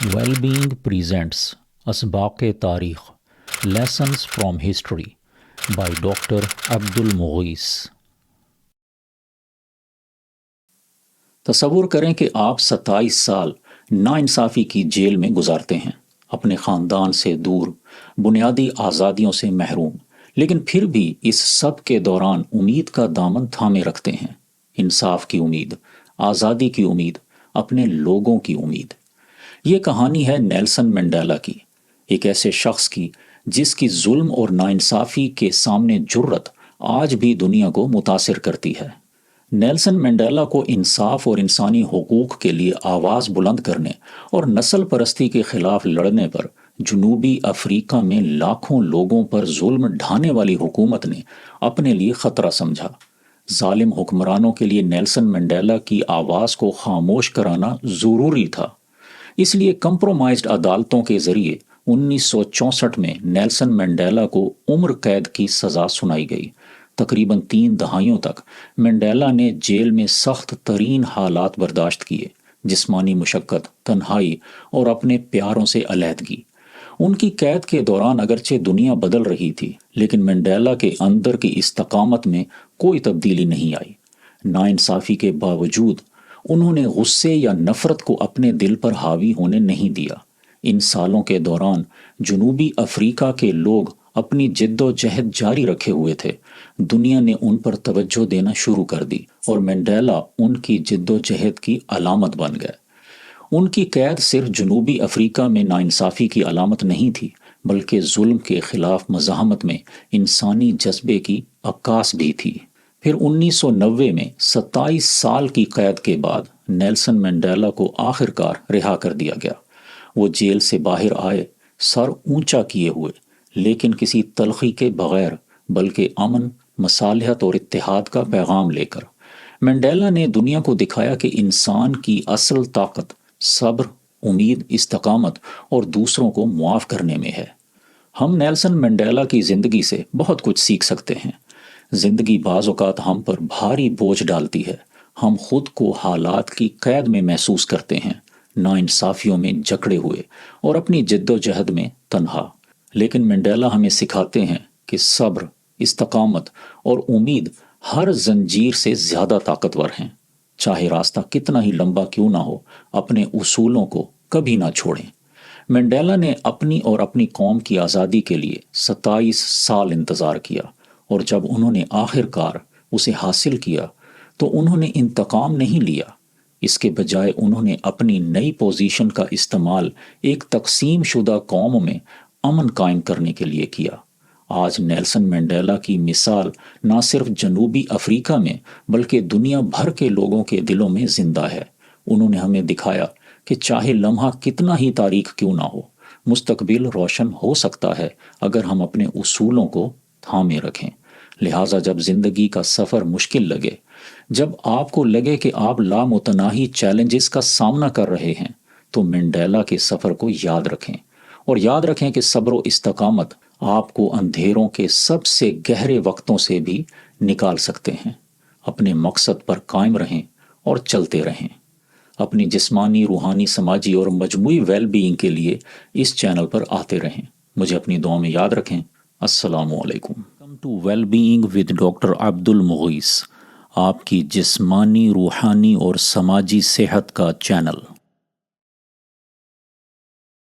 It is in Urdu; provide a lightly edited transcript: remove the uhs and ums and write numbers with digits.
ویل بینگ پریزنٹس اسباق تاریخ lessons from history by doctor Abdul المغیث۔ تصور کریں کہ آپ 27 سال ناانصافی کی جیل میں گزارتے ہیں، اپنے خاندان سے دور، بنیادی آزادیوں سے محروم، لیکن پھر بھی اس سب کے دوران امید کا دامن تھامے رکھتے ہیں۔ انصاف کی امید، آزادی کی امید، اپنے لوگوں کی امید۔ یہ کہانی ہے نیلسن منڈیلا کی، ایک ایسے شخص کی جس کی ظلم اور ناانصافی کے سامنے جرأت آج بھی دنیا کو متاثر کرتی ہے۔ نیلسن منڈیلا کو انصاف اور انسانی حقوق کے لیے آواز بلند کرنے اور نسل پرستی کے خلاف لڑنے پر جنوبی افریقہ میں لاکھوں لوگوں پر ظلم ڈھانے والی حکومت نے اپنے لیے خطرہ سمجھا۔ ظالم حکمرانوں کے لیے نیلسن منڈیلا کی آواز کو خاموش کرانا ضروری تھا۔ اس لیے کمپرومائزڈ عدالتوں کے ذریعے 1964 میں نیلسن منڈیلا کو عمر قید کی سزا سنائی گئی۔ تقریباً 3 دہائیوں تک منڈیلا نے جیل میں سخت ترین حالات برداشت کیے، جسمانی مشقت، تنہائی اور اپنے پیاروں سے علیحدگی۔ ان کی قید کے دوران اگرچہ دنیا بدل رہی تھی، لیکن منڈیلا کے اندر کی استقامت میں کوئی تبدیلی نہیں آئی۔ ناانصافی کے باوجود انہوں نے غصے یا نفرت کو اپنے دل پر حاوی ہونے نہیں دیا۔ ان سالوں کے دوران جنوبی افریقہ کے لوگ اپنی جد و جہد جاری رکھے ہوئے تھے۔ دنیا نے ان پر توجہ دینا شروع کر دی اور منڈیلا ان کی جد و جہد کی علامت بن گئے۔ ان کی قید صرف جنوبی افریقہ میں ناانصافی کی علامت نہیں تھی، بلکہ ظلم کے خلاف مزاحمت میں انسانی جذبے کی عکاس بھی تھی۔ پھر 1990 میں 27 سال کی قید کے بعد نیلسن منڈیلا کو آخرکار رہا کر دیا گیا۔ وہ جیل سے باہر آئے، سر اونچا کیے ہوئے، لیکن کسی تلخی کے بغیر، بلکہ امن، مصالحت اور اتحاد کا پیغام لے کر۔ منڈیلا نے دنیا کو دکھایا کہ انسان کی اصل طاقت صبر، امید، استقامت اور دوسروں کو معاف کرنے میں ہے۔ ہم نیلسن منڈیلا کی زندگی سے بہت کچھ سیکھ سکتے ہیں۔ زندگی بعض اوقات ہم پر بھاری بوجھ ڈالتی ہے۔ ہم خود کو حالات کی قید میں محسوس کرتے ہیں، ناانصافیوں میں جکڑے ہوئے اور اپنی جد و جہد میں تنہا۔ لیکن منڈیلا ہمیں سکھاتے ہیں کہ صبر، استقامت اور امید ہر زنجیر سے زیادہ طاقتور ہیں۔ چاہے راستہ کتنا ہی لمبا کیوں نہ ہو، اپنے اصولوں کو کبھی نہ چھوڑیں۔ منڈیلا نے اپنی اور اپنی قوم کی آزادی کے لیے 27 سال انتظار کیا، اور جب انہوں نے آخرکار اسے حاصل کیا تو انہوں نے انتقام نہیں لیا۔ اس کے بجائے انہوں نے اپنی نئی پوزیشن کا استعمال ایک تقسیم شدہ قوم میں امن قائم کرنے کے لیے کیا۔ آج نیلسن منڈیلا کی مثال نہ صرف جنوبی افریقہ میں بلکہ دنیا بھر کے لوگوں کے دلوں میں زندہ ہے۔ انہوں نے ہمیں دکھایا کہ چاہے لمحہ کتنا ہی تاریک کیوں نہ ہو، مستقبل روشن ہو سکتا ہے اگر ہم اپنے اصولوں کو تھامے رکھیں۔ لہٰذا جب زندگی کا سفر مشکل لگے، جب آپ کو لگے کہ آپ لامتناہی چیلنجز کا سامنا کر رہے ہیں، تو منڈیلا کے سفر کو یاد رکھیں، اور یاد رکھیں کہ صبر و استقامت آپ کو اندھیروں کے سب سے گہرے وقتوں سے بھی نکال سکتے ہیں۔ اپنے مقصد پر قائم رہیں اور چلتے رہیں۔ اپنی جسمانی، روحانی، سماجی اور مجموعی ویل بینگ کے لیے اس چینل پر آتے رہیں۔ مجھے اپنی دعا میں یاد رکھیں۔ السلام علیکم۔ Welcome to well being with doctor Abdul Mughees, آپ کی جسمانی، روحانی اور سماجی صحت کا چینل۔